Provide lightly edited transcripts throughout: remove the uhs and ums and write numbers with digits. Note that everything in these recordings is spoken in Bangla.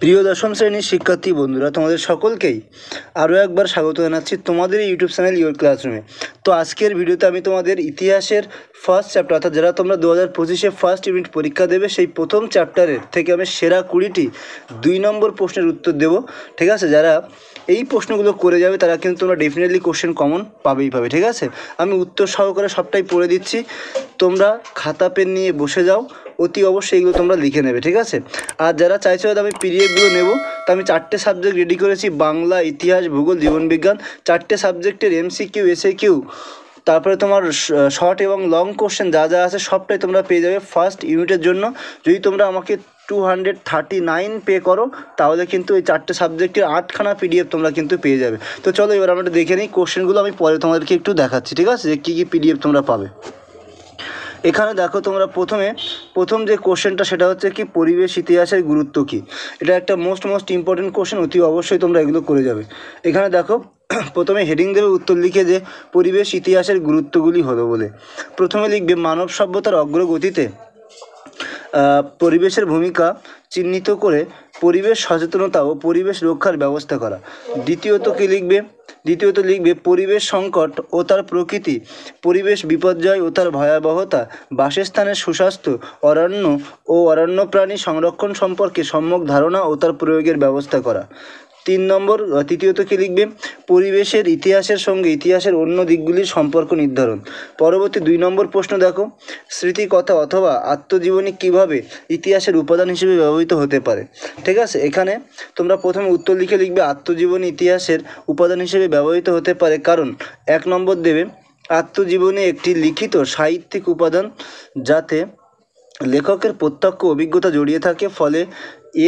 প্রিয় দশম শ্রেণীর শিক্ষার্থী বন্ধুরা, তোমাদের সকলকেই আরও একবার স্বাগত জানাচ্ছি তোমাদের এই ইউটিউব চ্যানেল ইওর ক্লাসরুমে। তো আজকের ভিডিওতে আমি তোমাদের ইতিহাসের ফার্স্ট চ্যাপ্টার, অর্থাৎ যারা তোমরা 2025-এ ফার্স্ট ইউনিট পরীক্ষা দেবে সেই প্রথম চ্যাপ্টারের থেকে আমি সেরা 20টি 2 নম্বর প্রশ্নের উত্তর দেব। ঠিক আছে, যারা এই প্রশ্নগুলো করে যাবে তারা কিন্তু তোমরা ডেফিনেটলি কোশ্চেন কমন পাবেই পাবে। ঠিক আছে, আমি উত্তর সহকারে সবটাই পড়ে দিচ্ছি, তোমরা খাতা পেন নিয়ে বসে যাও, অতি অবশ্যই এগুলো তোমরা লিখে নেবে। ঠিক আছে, আর যারা চাইছো যে আমি পিডিএফগুলো নেব, তো আমি 4টে সাবজেক্ট রেডি করেছি: বাংলা, ইতিহাস, ভূগোল, জীবনবিজ্ঞান। 4টে সাবজেক্টের এমসিকিউ, এসএকিউ, তারপরে তোমার শর্ট এবং লং কোশ্চেন যা যা আছে সবটাই তোমরা পেয়ে যাবে ফার্স্ট ইউনিটের জন্য। যদি তোমরা আমাকে 239 পে করো তাহলে কিন্তু এই 4টে সাবজেক্টের 8খানা পিডিএফ তোমরা কিন্তু পেয়ে যাবে। তো চলো এবার আমরা দেখে নিই কোশ্চেনগুলো, আমি পরে তোমাদেরকে একটু দেখাচ্ছি। ঠিক আছে, যে কী কী পিডিএফ তোমরা পাবে। এখানে দেখো, তোমরা প্রথম যে কোশ্চেনটা সেটা হচ্ছে কি, পরিবেশ ইতিহাসের গুরুত্ব কী। এটা একটা মোস্ট ইম্পর্টেন্ট কোশ্চেন, অতি অবশ্যই তোমরা এগুলো করে যাবে। এখানে দেখো, প্রথমে হেডিং দেবে উত্তর লিখে যে পরিবেশ ইতিহাসের গুরুত্বগুলি হলো বলে। প্রথমে লিখবে মানব সভ্যতার অগ্রগতিতে পরিবেশের ভূমিকা চিহ্নিত করে পরিবেশ সচেতনতা ও পরিবেশ রক্ষার ব্যবস্থা করা। দ্বিতীয়ত লিখবে পরিবেশ সংকট ও তার প্রকৃতি, পরিবেশ বিপর্যয় ও তার ভয়াবহতা, বাসস্থানের সুস্বাস্থ্য, অরণ্য ও অরণ্যপ্রাণী সংরক্ষণ সম্পর্কে সম্যক ধারণা ও তার প্রয়োগের ব্যবস্থা করা। তৃতীয়ত কী লিখবে, পরিবেশের ইতিহাসের সঙ্গে ইতিহাসের অন্য দিকগুলির সম্পর্ক নির্ধারণ। পরবর্তী 2 নম্বর প্রশ্ন দেখো, স্মৃতিকথা অথবা আত্মজীবনী কিভাবে ইতিহাসের উপাদান হিসেবে ব্যবহৃত হতে পারে। ঠিক আছে, এখানে তোমরা প্রথমে উত্তর লিখবে আত্মজীবনী ইতিহাসের উপাদান হিসেবে ব্যবহৃত হতে পারে, কারণ 1 নম্বর দেবে আত্মজীবনী একটি লিখিত সাহিত্যিক উপাদান যাতে লেখকের প্রত্যক্ষ অভিজ্ঞতা জড়িয়ে থাকে, ফলে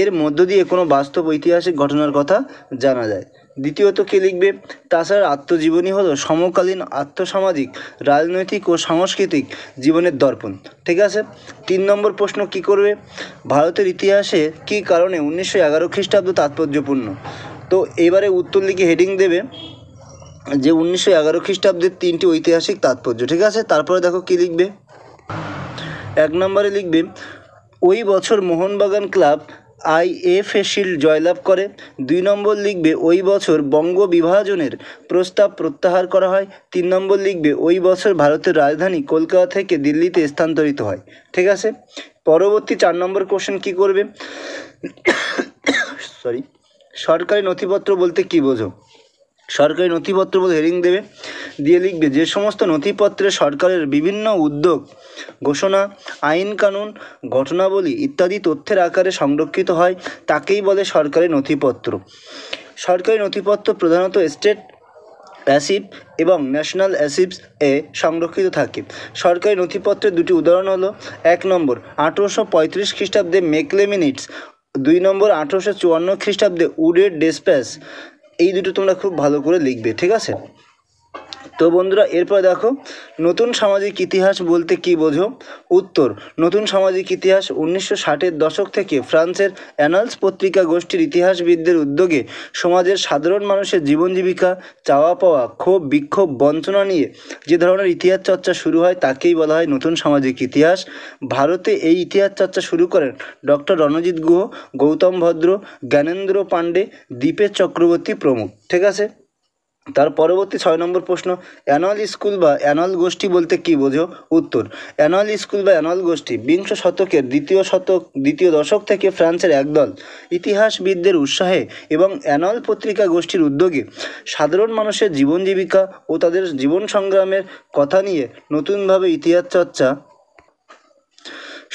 এর মধ্য দিয়ে কোনো বাস্তব ঐতিহাসিক ঘটনার কথা জানা যায়। দ্বিতীয়ত কী লিখবে, তাছাড়া আত্মজীবনী হলো সমকালীন আর্থসামাজিক, রাজনৈতিক ও সাংস্কৃতিক জীবনের দর্পণ। ঠিক আছে, 3 নম্বর প্রশ্ন কী করবে, ভারতের ইতিহাসে কী কারণে 1911 খ্রিস্টাব্দ তাৎপর্যপূর্ণ। তো এবারে উত্তর লিখে হেডিং দেবে যে 1911 খ্রিস্টাব্দের 3টি ঐতিহাসিক তাৎপর্য। ঠিক আছে, তারপরে দেখো কী লিখবে, 1 নম্বরে লিখবে ওই বছর মোহনবাগান ক্লাব আইএফএ শিল্ড জয়লাভ করে। 2 নম্বর লিখবে ওই বছর বঙ্গ বিভাজনের প্রস্তাব প্রত্যাহার করা হয়। 3 নম্বর লিখবে ওই বছর ভারতের রাজধানী কলকাতা থেকে দিল্লিতে স্থানান্তরিত হয়। ঠিক আছে, পরবর্তী 4 নম্বর কোশ্চেন কী করবে, সরকারি নথিপত্র বলতে কী বোঝো। সরকারি নথিপত্র বলে হেডিং দেবে, দিয়ে লিখবে যে সমস্ত নথিপত্রে সরকারের বিভিন্ন উদ্যোগ, ঘোষণা, আইন কানুন, ঘটনাবলী ইত্যাদি তথ্যের আকারে সংরক্ষিত হয় তাকেই বলে সরকারি নথিপত্র। সরকারি নথিপত্র প্রধানত স্টেট অ্যাসিভ এবং ন্যাশনাল অ্যাসিভস এ সংরক্ষিত থাকে। সরকারি নথিপত্রের 2টি উদাহরণ হলো, 1 নম্বর 1835 খ্রিস্টাব্দে মেকলে মিনিটস, 2 নম্বর 1854 খ্রিস্টাব্দে উডের ডেসপ্যাচ। এই দুটো তোমরা খুব ভালো করে লিখবে। ঠিক আছে, তো বন্ধুরা এরপর দেখো নতুন সামাজিক ইতিহাস বলতে কী বোঝো। উত্তর, নতুন সামাজিক ইতিহাস 1960-এর দশক থেকে ফ্রান্সের অ্যানালস পত্রিকা গোষ্ঠীর ইতিহাসবিদদের উদ্যোগে সমাজের সাধারণ মানুষের জীবন জীবিকা, চাওয়া পাওয়া, ক্ষোভ বিক্ষোভ, বঞ্চনা নিয়ে যে ধরনের ইতিহাস চর্চা শুরু হয় তাকেই বলা হয় নতুন সামাজিক ইতিহাস। ভারতে এই ইতিহাস চর্চা শুরু করেন ডক্টর রণজিৎ গুহ, গৌতম ভদ্র, জ্ঞানেন্দ্র পাণ্ডে, দীপেশ চক্রবর্তী প্রমুখ। ঠিক আছে, তার পরবর্তী 6 নম্বর প্রশ্ন, অ্যানুয়াল স্কুল বা অ্যানুয়াল গোষ্ঠী বলতে কী বোঝো। উত্তর, অ্যানুয়াল স্কুল বা অ্যানুয়াল গোষ্ঠী বিংশ শতকের দ্বিতীয় দশক থেকে ফ্রান্সের একদল ইতিহাসবিদদের উৎসাহে এবং অ্যানুয়াল পত্রিকা গোষ্ঠীর উদ্যোগে সাধারণ মানুষের জীবন জীবিকা ও তাদের জীবন সংগ্রামের কথা নিয়ে নতুনভাবে ইতিহাস চর্চা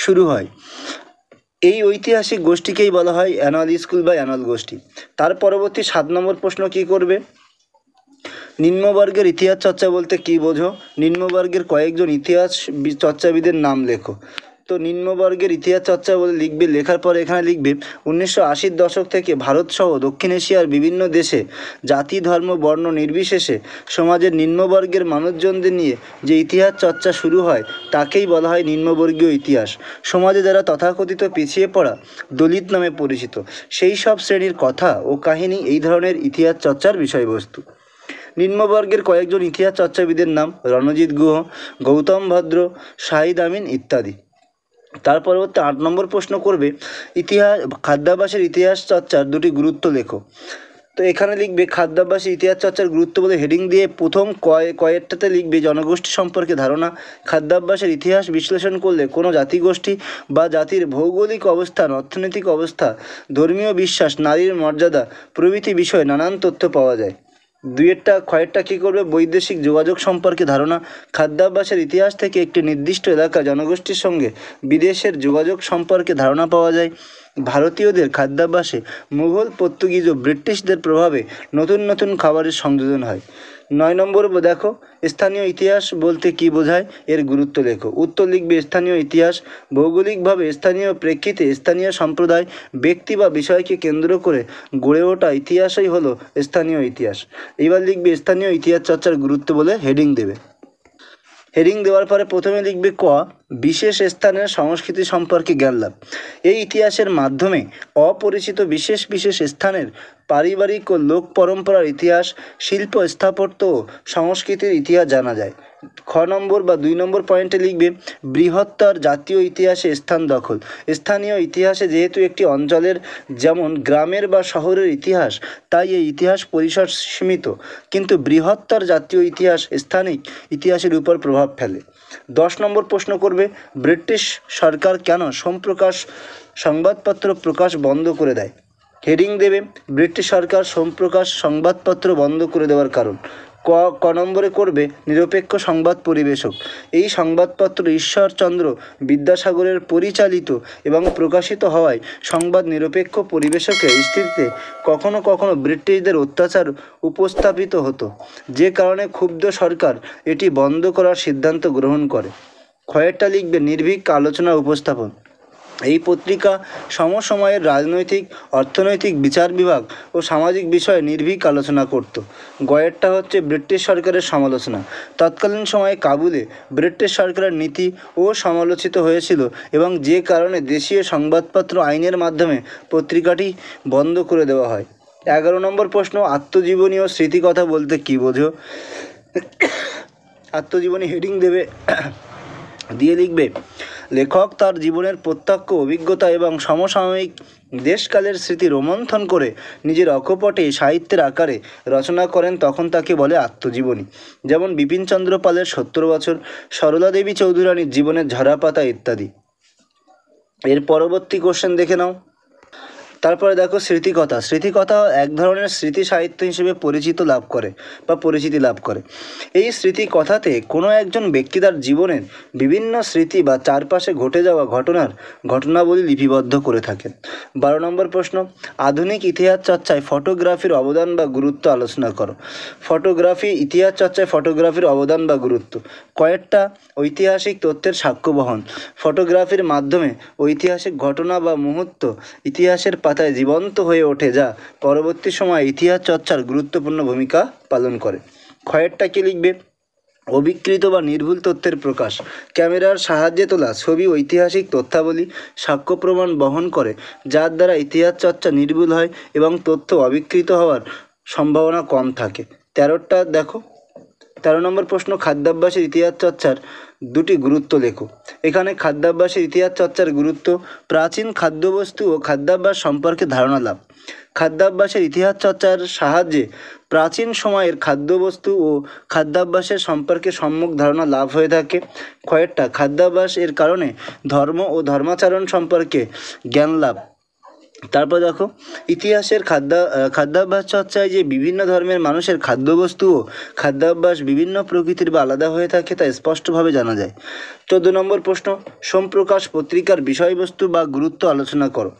শুরু হয়। এই ঐতিহাসিক গোষ্ঠীকেই বলা হয় অ্যানুয়াল স্কুল বা অ্যানুয়াল গোষ্ঠী। তার পরবর্তী 7 নম্বর প্রশ্ন কী করবে, নিম্নবর্গের ইতিহাস চর্চা বলতে কী বোঝো। নিম্নবর্গের কয়েকজন ইতিহাস চর্চাবিদের নাম লেখো। তো নিম্নবর্গের ইতিহাস চর্চা বলে লিখবে, লেখার পর এখানে লিখবে 1980-র দশক থেকে ভারতসহ দক্ষিণ এশিয়ার বিভিন্ন দেশে জাতি ধর্ম বর্ণ নির্বিশেষে সমাজের নিম্নবর্গের মানুষজনদের নিয়ে যে ইতিহাস চর্চা শুরু হয় তাকেই বলা হয় নিম্নবর্গীয় ইতিহাস। সমাজে যারা তথাকথিত পিছিয়ে পড়া দলিত নামে পরিচিত সেই সব শ্রেণীর কথা ও কাহিনী এই ধরনের ইতিহাস চর্চার বিষয়বস্তু। নিম্নবর্গের কয়েকজন ইতিহাস চর্চাবিদের নাম রণজিৎ গুহ, গৌতম ভদ্র, শাহিদ আমিন ইত্যাদি। তার পরবর্তী 8 নম্বর প্রশ্ন করবে ইতিহাস খাদ্যাভ্যাসের ইতিহাস চর্চার দুটি গুরুত্ব লেখো। তো এখানে লিখবে খাদ্যাভ্যাসের ইতিহাস চর্চার গুরুত্ব বলে হেডিং দিয়ে প্রথম কয়েকটাতে লিখবে জনগোষ্ঠী সম্পর্কে ধারণা। খাদ্যাভ্যাসের ইতিহাস বিশ্লেষণ করলে কোনো জাতিগোষ্ঠী বা জাতির ভৌগোলিক অবস্থান, অর্থনৈতিক অবস্থা, ধর্মীয় বিশ্বাস, নারীর মর্যাদা প্রভৃতি বিষয়ে নানান তথ্য পাওয়া যায়। কয়েকটা কী করবে বৈদেশিক যোগাযোগ সম্পর্কে ধারণা। খাদ্যাভ্যাসের ইতিহাস থেকে একটি নির্দিষ্ট এলাকা জনগোষ্ঠীর সঙ্গে বিদেশের যোগাযোগ সম্পর্কে ধারণা পাওয়া যায়। ভারতীয়দের খাদ্যাভ্যাসে মুঘল, পর্তুগিজ ও ব্রিটিশদের প্রভাবে নতুন নতুন খাবারের সংযোজন হয়। 9 নম্বর দেখো স্থানীয় ইতিহাস বলতে কী বোঝায়, এর গুরুত্ব লেখো। উত্তর লিখবে স্থানীয় ইতিহাস ভৌগোলিকভাবে স্থানীয় প্রেক্ষিতে স্থানীয় সম্প্রদায়, ব্যক্তি বা বিষয়কে কেন্দ্র করে গড়ে ওঠা ইতিহাসই হলো স্থানীয় ইতিহাস। এবার লিখবে স্থানীয় ইতিহাস চর্চার গুরুত্ব বলে হেডিং দেবে। হেডিং দেওয়ার পরে প্রথমে লিখবে ক বিশেষ স্থানের সংস্কৃতি সম্পর্কে জ্ঞান লাভ। এই ইতিহাসের মাধ্যমে অপরিচিত বিশেষ বিশেষ স্থানের পারিবারিক ও লোক পরম্পরার ইতিহাস, শিল্প, স্থাপত্য ও সংস্কৃতির ইতিহাস জানা যায়। খ নম্বর বা 2 নম্বর পয়েন্টে লিখবে বৃহত্তর জাতীয় ইতিহাসে স্থান দখল। স্থানীয় ইতিহাসে যেহেতু একটি অঞ্চলের যেমন গ্রামের বা শহরের ইতিহাস, তাই এই ইতিহাস পরিসর সীমিত, কিন্তু বৃহত্তর জাতীয় ইতিহাস স্থানিক ইতিহাসের উপর প্রভাব ফেলে। 10 নম্বর প্রশ্ন করবে ব্রিটিশ সরকার কেন সোমপ্রকাশ সংবাদপত্র প্রকাশ বন্ধ করে দেয়। হেডিং দেবে ব্রিটিশ সরকার সোমপ্রকাশ সংবাদপত্র বন্ধ করে দেওয়ার কারণ। ক নম্বরে করবে নিরপেক্ষ সংবাদ পরিবেশক। এই সংবাদপত্র ঈশ্বরচন্দ্র বিদ্যাসাগরের পরিচালিত এবং প্রকাশিত হওয়ায় সংবাদ নিরপেক্ষ পরিবেশকের স্থিতিতে কখনো কখনো ব্রিটিশদের অত্যাচার উপস্থাপিত হতো, যে কারণে ক্ষুব্ধ সরকার এটি বন্ধ করার সিদ্ধান্ত গ্রহণ করে। ক্ষয়েরটা লিখবে নির্ভীক আলোচনা উপস্থাপন। এই পত্রিকা সমসময়ের রাজনৈতিক, অর্থনৈতিক, বিচার বিভাগ ও সামাজিক বিষয়ে নির্ভীক আলোচনা করত। গয়েরটা হচ্ছে ব্রিটিশ সরকারের সমালোচনা। তৎকালীন সময়ে কাবুলে ব্রিটিশ সরকারের নীতি ও সমালোচিত হয়েছিল এবং যে কারণে দেশীয় সংবাদপত্র আইনের মাধ্যমে পত্রিকাটি বন্ধ করে দেওয়া হয়। 11 নম্বর প্রশ্ন আত্মজীবনী ও স্মৃতিকথা বলতে কী বোঝো। আত্মজীবনী হেডিং দেবে দিয়ে লিখবে লেখক তার জীবনের প্রত্যক্ষ অভিজ্ঞতা এবং সমসাময়িক দেশকালের স্মৃতি রোমন্থন করে নিজের অকপটে সাহিত্যের আকারে রচনা করেন, তখন তাকে বলে আত্মজীবনী। যেমন বিপিনচন্দ্র পালের 70 বছর, সরলা দেবী চৌধুরানীর জীবনের ঝরাপাতা ইত্যাদি। এর পরবর্তী কোশ্চেন দেখে নাও। তারপরে দেখো স্মৃতিকথা। স্মৃতিকথা এক ধরনের স্মৃতি সাহিত্য হিসেবে পরিচিতি লাভ করে। এই স্মৃতিকথাতে কোনো একজন ব্যক্তি তার জীবনের বিভিন্ন স্মৃতি বা চারপাশে ঘটে যাওয়া ঘটনাবলী লিপিবদ্ধ করে থাকেন। 12 নম্বর প্রশ্ন আধুনিক ইতিহাস চর্চায় ফটোগ্রাফির অবদান বা গুরুত্ব আলোচনা করো। ইতিহাস চর্চায় ফটোগ্রাফির অবদান বা গুরুত্ব। কয়েকটা ঐতিহাসিক তথ্যের সাক্ষ্য বহন। ফটোগ্রাফির মাধ্যমে ঐতিহাসিক ঘটনা বা মুহূর্ত ইতিহাসের পাতায় জীবন্ত হয়ে ওঠে, যা পরবর্তী সময়ে ইতিহাস চর্চার গুরুত্বপূর্ণ ভূমিকা পালন করে। ক্ষয়েরটা কি লিখবে অবিকৃত বা নির্ভুল তথ্যের প্রকাশ। ক্যামেরার সাহায্যে তোলা ছবি ঐতিহাসিক তথ্যাবলী, সাক্ষ্য প্রমাণ বহন করে, যার দ্বারা ইতিহাস চর্চা নির্ভুল হয় এবং তথ্য অবিকৃত হওয়ার সম্ভাবনা কম থাকে। 13 নম্বর প্রশ্ন খাদ্যাভ্যাসের ইতিহাস চর্চার দুটি গুরুত্ব লেখো। এখানে খাদ্যাভ্যাসের ইতিহাস চর্চার গুরুত্ব প্রাচীন খাদ্যবস্তু ও খাদ্যাভ্যাস সম্পর্কে ধারণা লাভ। খাদ্যাভ্যাসের ইতিহাস চর্চার সাহায্যে প্রাচীন সময়ের খাদ্যবস্তু ও খাদ্যাভ্যাসের সম্পর্কে সম্যক ধারণা লাভ হয়ে থাকে। কয়েকটা খাদ্যাভ্যাস এর কারণে ধর্ম ও ধর্মাচরণ সম্পর্কে জ্ঞান লাভ। তারপর দেখো ইতিহাসের খাদ্যাভ্যাস চর্চায় যে বিভিন্ন ধর্মের মানুষের খাদ্যবস্তু ও খাদ্যাভ্যাস বিভিন্ন প্রকৃতির বা আলাদা হয়ে থাকে তা স্পষ্টভাবে জানা যায়। 14 নম্বর প্রশ্ন সোমপ্রকাশ পত্রিকার বিষয়বস্তু বা গুরুত্ব আলোচনা করো।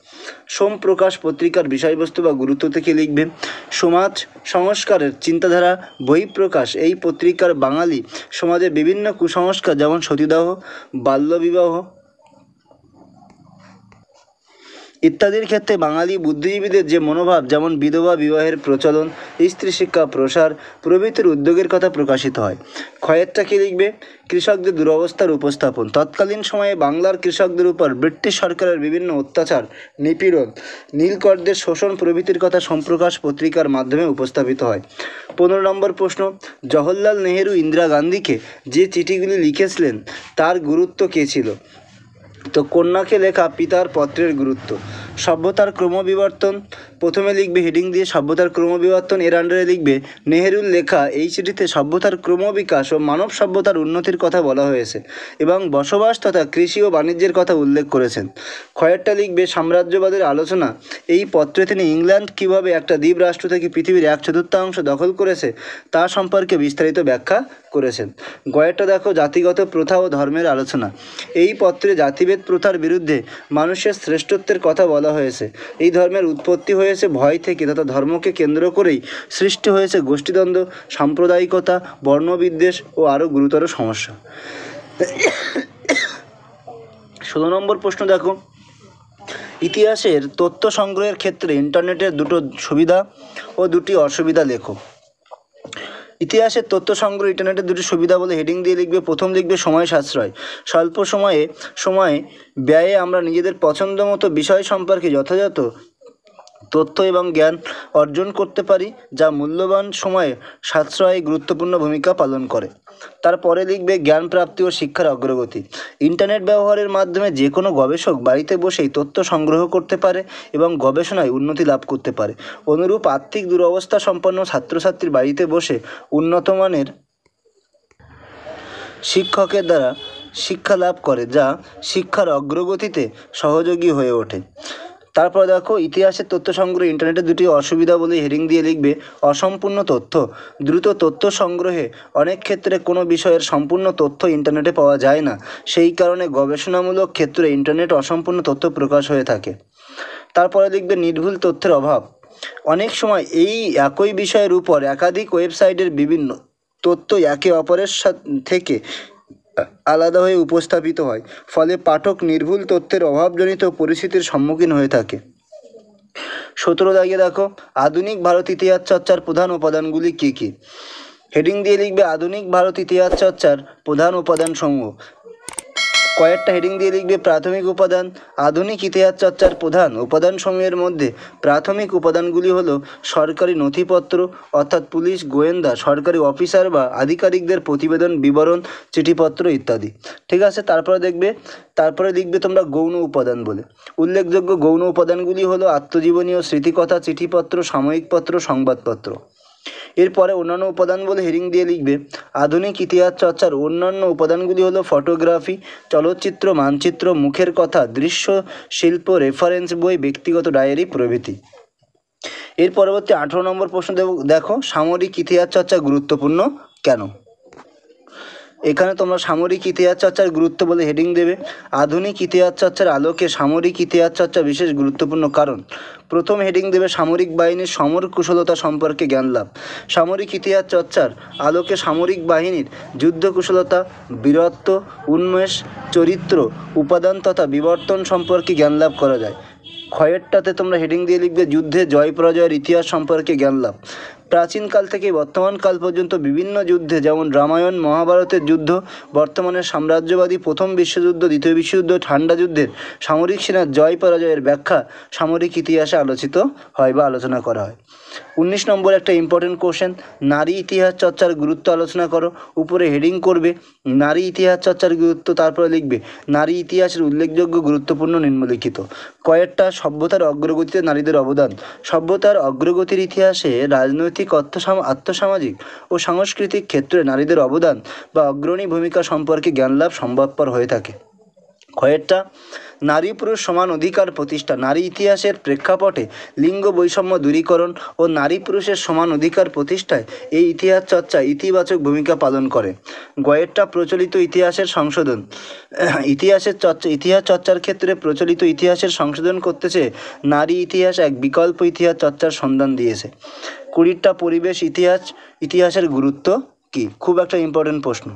সোমপ্রকাশ পত্রিকার বিষয়বস্তু বা গুরুত্ব থেকে লিখবে সমাজ সংস্কারের চিন্তাধারা বহিঃপ্রকাশ। এই পত্রিকার বাঙালি সমাজের বিভিন্ন কুসংস্কার যেমন সতীদাহ, বাল্যবিবাহ ইত্যাদির ক্ষেত্রে বাঙালি বুদ্ধিজীবীদের যে মনোভাব, যেমন বিধবা বিবাহের প্রচলন, স্ত্রী শিক্ষা প্রসার প্রভৃতির উদ্যোগের কথা প্রকাশিত হয়। ক্ষয়েরটা কি লিখবে কৃষকদের দুরবস্থার উপস্থাপন। তৎকালীন সময়ে বাংলার কৃষকদের উপর ব্রিটিশ সরকারের বিভিন্ন অত্যাচার, নিপীড়ন, নীলকরদের শোষণ প্রভৃতির কথা সোমপ্রকাশ পত্রিকার মাধ্যমে উপস্থাপিত হয়। 15 নম্বর প্রশ্ন জওহরলাল নেহেরু ইন্দিরা গান্ধীকে যে চিঠিগুলি লিখেছিলেন তার গুরুত্ব কী ছিল। তো কন্যাকে লেখা পিতার পত্রের গুরুত্ব। সভ্যতার ক্রমবিবর্তন, প্রথমে লিখবে হেডিং দিয়ে সভ্যতার ক্রমবিবর্তন, এর আন্ডারে লিখবে নেহেরুর লেখা এই চিঠিতে সভ্যতার ক্রমবিকাশ ও মানব সভ্যতার উন্নতির কথা বলা হয়েছে এবং বসবাস তথা কৃষি ও বাণিজ্যের কথা উল্লেখ করেছেন। ক্ষয়েরটা লিখবে সাম্রাজ্যবাদের আলোচনা, এই পত্রে তিনি ইংল্যান্ড কীভাবে একটা দ্বীপ রাষ্ট্র থেকে পৃথিবীর 1/4 দখল করেছে তা সম্পর্কে বিস্তারিত ব্যাখ্যা করেছেন। গয়েরটা দেখো জাতিগত প্রথা ও ধর্মের আলোচনা, এই পত্রে জাতিভেদ প্রথার বিরুদ্ধে মানুষের শ্রেষ্ঠত্বের কথা বলা হয়েছে। এই ধর্মের উৎপত্তি হয়েছে ভয় থেকে তথা ধর্মকে কেন্দ্র করেই সৃষ্টি হয়েছে গোষ্ঠীদ্বন্দ্ব, সাম্প্রদায়িকতা, বর্ণবিদ্বেষ ও আরও গুরুতর সমস্যা। 16 নম্বর প্রশ্ন দেখো, ইতিহাসের তথ্য সংগ্রহের ক্ষেত্রে ইন্টারনেটের দুটো সুবিধা ও দুটি অসুবিধা লেখো। ইতিহাসের তথ্য সংগ্রহ ইন্টারনেটের দুটি সুবিধা বলে হেডিং দিয়ে লিখবে। প্রথম লিখবে সময় সাশ্রয়, স্বল্প সময়ে ব্যয়ে আমরা নিজেদের পছন্দ মতো বিষয় সম্পর্কে যথাযথ তথ্য এবং জ্ঞান অর্জন করতে পারি, যা মূল্যবান সময়ে সাশ্রয়ে গুরুত্বপূর্ণ ভূমিকা পালন করে। তারপরে লিখবে জ্ঞান প্রাপ্তি ও শিক্ষার অগ্রগতি, ইন্টারনেট ব্যবহারের মাধ্যমে যে কোনো গবেষক বাড়িতে বসেই তথ্য সংগ্রহ করতে পারে এবং গবেষণায় উন্নতি লাভ করতে পারে। অনুরূপ আর্থিক দুরবস্থা সম্পন্ন ছাত্রছাত্রীর বাড়িতে বসে উন্নতমানের শিক্ষকের দ্বারা শিক্ষা লাভ করে, যা শিক্ষার অগ্রগতিতে সহযোগী হয়ে ওঠে। তারপর দেখো ইতিহাসের তথ্য সংগ্রহে ইন্টারনেটের দুটি অসুবিধা বলে হেডিং দিয়ে লিখবে অসম্পূর্ণ তথ্য, দ্রুত তথ্য সংগ্রহে অনেক ক্ষেত্রে কোনো বিষয়ের সম্পূর্ণ তথ্য ইন্টারনেটে পাওয়া যায় না, সেই কারণে গবেষণামূলক ক্ষেত্রে ইন্টারনেট অসম্পূর্ণ তথ্য প্রকাশ হয়ে থাকে। তারপরে লিখবে নির্ভুল তথ্যের অভাব, অনেক সময় এই একই বিষয়ের উপর একাধিক ওয়েবসাইটের বিভিন্ন তথ্য একে অপরের থেকে আলাদা হয়ে উপস্থাপিত হয়, ফলে পাঠক নির্ভুল তথ্যের অভাবজনিত পরিস্থিতির সম্মুখীন হয়ে থাকে। 17 দাগে দেখো আধুনিক ভারত ইতিহাস চর্চার প্রধান উপাদানগুলি কী কী। হেডিং দিয়ে লিখবে আধুনিক ভারত ইতিহাস চর্চার প্রধান উপাদানসমূহ। কয়েকটা হেডিং দিয়ে লিখবে প্রাথমিক উপাদান। আধুনিক ইতিহাস চর্চার প্রধান উপাদানসমূহের মধ্যে প্রাথমিক উপাদানগুলি হলো সরকারি নথিপত্র, অর্থাৎ পুলিশ, গোয়েন্দা, সরকারি অফিসার বা আধিকারিকদের প্রতিবেদন, বিবরণ, চিঠিপত্র ইত্যাদি। ঠিক আছে, তারপরে লিখবে তোমরা গৌণ উপাদান বলে। উল্লেখযোগ্য গৌণ উপাদানগুলি হলো আত্মজীবনী ও স্মৃতিকথা, চিঠিপত্র, সাময়িকপত্র, সংবাদপত্র। এরপরে অন্যান্য উপাদান বলে হেডিং দিয়ে লিখবে আধুনিক ইতিহাস চর্চার অন্যান্য উপাদানগুলি হলো ফটোগ্রাফি, চলচ্চিত্র, মানচিত্র, মুখের কথা, দৃশ্য শিল্প, রেফারেন্স বই, ব্যক্তিগত ডায়েরি প্রভৃতি। এর পরবর্তী 18 নম্বর প্রশ্ন দেখো সামরিক ইতিহাস চর্চা গুরুত্বপূর্ণ কেন। এখানে তোমরা সামরিক ইতিহাস চর্চার গুরুত্ব বলে হেডিং দেবে। আধুনিক ইতিহাস চর্চার আলোকে সামরিক ইতিহাস চর্চা বিশেষ গুরুত্বপূর্ণ কারণ। প্রথম হেডিং দেবে সামরিক বাহিনীর সমর কুশলতা সম্পর্কে জ্ঞান লাভ। সামরিক ইতিহাস চর্চার আলোকে সামরিক বাহিনীর যুদ্ধ কুশলতা, বীরত্ব, উন্মেষ, চরিত্র, উপাদান তথা বিবর্তন সম্পর্কে জ্ঞান লাভ করা যায়। ক্ষয়েরটাতে তোমরা হেডিং দিয়ে লিখবে যুদ্ধে জয় পরাজয়ের ইতিহাস সম্পর্কে জ্ঞান লাভ। প্রাচীনকাল থেকে বর্তমান কাল পর্যন্ত বিভিন্ন যুদ্ধে, যেমন রামায়ণ, মহাভারতের যুদ্ধ, বর্তমানে সাম্রাজ্যবাদী প্রথম বিশ্বযুদ্ধ, দ্বিতীয় বিশ্বযুদ্ধ, ঠান্ডা যুদ্ধের সামরিক সেনার জয় পরাজয়ের ব্যাখ্যা সামরিক ইতিহাসে আলোচিত হয় বা আলোচনা করা হয়। 19 নম্বর একটা ইম্পর্টেন্ট কোশ্চেন, নারী ইতিহাস চর্চার গুরুত্ব আলোচনা করো। উপরে হেডিং করবে নারী ইতিহাস চর্চার গুরুত্ব, তারপরে লিখবে নারী ইতিহাসের উল্লেখযোগ্য গুরুত্বপূর্ণ নিম্নলিখিত। কয়েকটা সভ্যতার অগ্রগতিতে নারীদের অবদান। সভ্যতার অগ্রগতির ইতিহাসে রাজনৈতিক, আর্থসামাজিক ও সাংস্কৃতিক ক্ষেত্রে নারীদের অবদান বা অগ্রণী ভূমিকা সম্পর্কে জ্ঞানলাভ সম্ভবপর হয়ে থাকে। কয়েকটা নারী পুরুষ সমান অধিকার প্রতিষ্ঠা। নারী ইতিহাসের প্রেক্ষাপটে লিঙ্গ বৈষম্য দূরীকরণ ও নারী পুরুষের সমান অধিকার প্রতিষ্ঠায় এই ইতিহাস চর্চা ইতিবাচক ভূমিকা পালন করে। গয়েরটা প্রচলিত ইতিহাসের সংশোধন। ইতিহাস চর্চার ক্ষেত্রে প্রচলিত ইতিহাসের সংশোধন করতে চেয়ে নারী ইতিহাস এক বিকল্প ইতিহাস চর্চার সন্ধান দিয়েছে। 20টা পরিবেশ ইতিহাসের গুরুত্ব কী, খুব একটা ইম্পর্টেন্ট প্রশ্ন।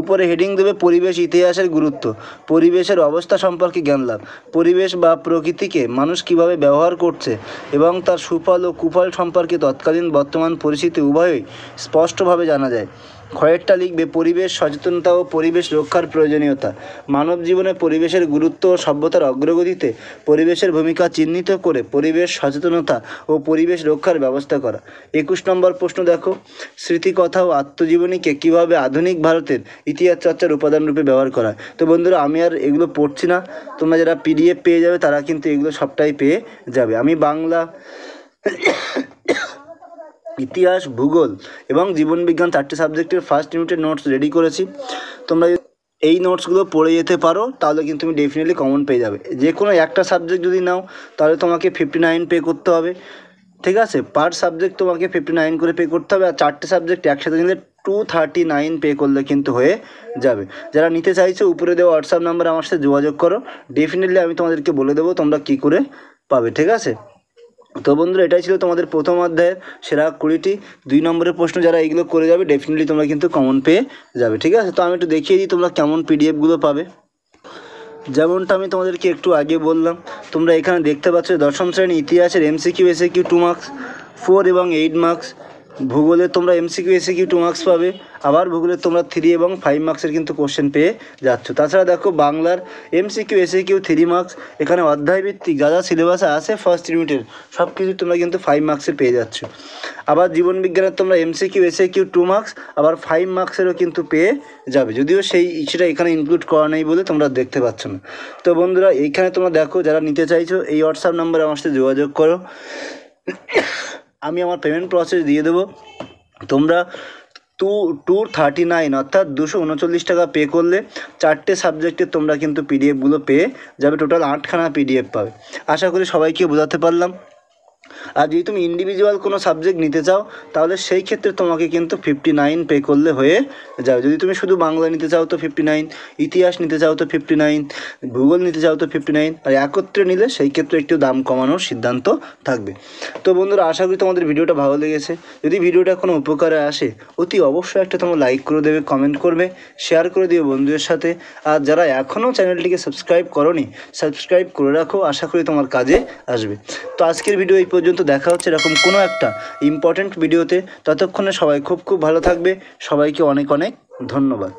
উপরে হেডিং দেবে পরিবেশ ইতিহাসের গুরুত্ব। পরিবেশের অবস্থা সম্পর্কে জ্ঞান লাভ। পরিবেশ বা প্রকৃতিকে মানুষ কীভাবে ব্যবহার করছে এবং তার সুফল ও কুফল সম্পর্কে তৎকালীন বর্তমান পরিস্থিতি উভয়ই স্পষ্টভাবে জানা যায়। ক্ষয়েরটা লিখবে পরিবেশ সচেতনতা ও পরিবেশ রক্ষার প্রয়োজনীয়তা। মানব জীবনে পরিবেশের গুরুত্ব ও সভ্যতার অগ্রগতিতে পরিবেশের ভূমিকা চিহ্নিত করে পরিবেশ সচেতনতা ও পরিবেশ রক্ষার ব্যবস্থা করা। 21 নম্বর প্রশ্ন দেখো, স্মৃতিকথা ও আত্মজীবনীকে কীভাবে আধুনিক ভারতের ইতিহাস চর্চার উপাদান রূপে ব্যবহার করা হয়। তো বন্ধুরা আমি আর এগুলো পড়ছি না, তোমরা যারা PDF পেয়ে যাবে তারা কিন্তু এগুলো সবটাই পেয়ে যাবে। আমি বাংলা, ইতিহাস, ভূগোল এবং জীবনবিজ্ঞান 4টে সাবজেক্টের ফার্স্ট ইউনিটের নোটস রেডি করেছি। তোমরা এই নোটসগুলো পড়ে যেতে পারো তাহলে কিন্তু তুমি ডেফিনেটলি কমন পেয়ে যাবে। যে কোনো একটা সাবজেক্ট যদি নাও তাহলে তোমাকে 59 পে করতে হবে, ঠিক আছে? পার সাবজেক্ট তোমাকে 59 করে পে করতে হবে। আর 4টে সাবজেক্ট একসাথে নিলে 239 পে করলে কিন্তু হয়ে যাবে। যারা নিতে চাইছো উপরে দেওয়া হোয়াটসঅ্যাপ নাম্বারে আমার সাথে যোগাযোগ করো, ডেফিনেটলি আমি তোমাদেরকে বলে দেবো তোমরা কী করে পাবে, ঠিক আছে? তো বন্ধুরা এটাই ছিল তোমাদের প্রথম অধ্যায়ের সেরা 20টি 2 নম্বরের প্রশ্ন। যারা এইগুলো করে যাবে ডেফিনেটলি তোমরা কিন্তু কমন পেয়ে যাবে, ঠিক আছে? তো আমি একটু দেখিয়ে দিই তোমরা কেমন PDFগুলো পাবে। যেমনটা আমি তোমাদেরকে একটু আগে বললাম, তোমরা এখানে দেখতে পাচ্ছ দশম শ্রেণী ইতিহাসের MCQ SAQ 2 মার্কস, 4 এবং 8 মার্কস। ভূগোলে তোমরা MCQ SAQ 2 মার্কস পাবে, আবার ভূগোলে তোমরা 3 এবং 5 মার্কসের কিন্তু কোশ্চেন পেয়ে যাচ্ছ। তাছাড়া দেখো বাংলার MCQ SAQ 3 মার্কস, এখানে অধ্যায়ভিত্তিক যা যা সিলেবাসে আছে ফার্স্ট ইউনিটের সব কিছু তোমরা কিন্তু 5 মার্কসের পেয়ে যাচ্ছ। আবার জীবনবিজ্ঞানের তোমরা MCQ SAQ 2 মার্কস আবার 5 মার্কসেরও কিন্তু পেয়ে যাবে, যদিও সেটা এখানে ইনক্লুড করা নেই বলে তোমরা দেখতে পাচ্ছ না। তো বন্ধুরা এইখানে তোমরা দেখো যারা নিতে চাইছো এই হোয়াটসঅ্যাপ নাম্বারে আমার সাথে যোগাযোগ করো, আমি আমার পেমেন্ট প্রসেস দিয়ে দেবো। তোমরা 239 অর্থাৎ 239 টাকা পে করলে 4টে সাবজেক্টের তোমরা কিন্তু PDFগুলো পেয়ে যাবে। টোটাল 8খানা PDF পাবে। আশা করি সবাইকে বোঝাতে পারলাম। আর যদি তুমি ইন্ডিভিজুয়াল কোনো সাবজেক্ট নিতে চাও তাহলে সেই ক্ষেত্রে তোমাকে কিন্তু 59 পে করলে হয়ে যাবে। যদি তুমি শুধু বাংলা নিতে চাও তো 59, ইতিহাস নিতে চাও তো 59, ভূগোল নিতে চাও তো 59, আর একত্রে নিলে সেই ক্ষেত্রে একটু দাম কমানোর সিদ্ধান্ত থাকবে। তো বন্ধুরা আশা করি তোমাদের ভিডিওটা ভালো লেগেছে। যদি ভিডিওটা কোনো উপকারে আসে অতি অবশ্যই একটা তোমরা লাইক করে দেবে, কমেন্ট করবে, শেয়ার করে দিও বন্ধুদের সাথে। আর যারা এখনও চ্যানেলটিকে সাবস্ক্রাইব করোনি সাবস্ক্রাইব করে রাখো, আশা করি তোমার কাজে আসবে। তো আজকের ভিডিও এই পর্যন্ত, দেখা হচ্ছে এরকম কোনো একটা ইম্পর্ট্যান্ট ভিডিওতে। ততক্ষণে সবাই খুব ভালো থাকবে। সবাইকে অনেক অনেক ধন্যবাদ।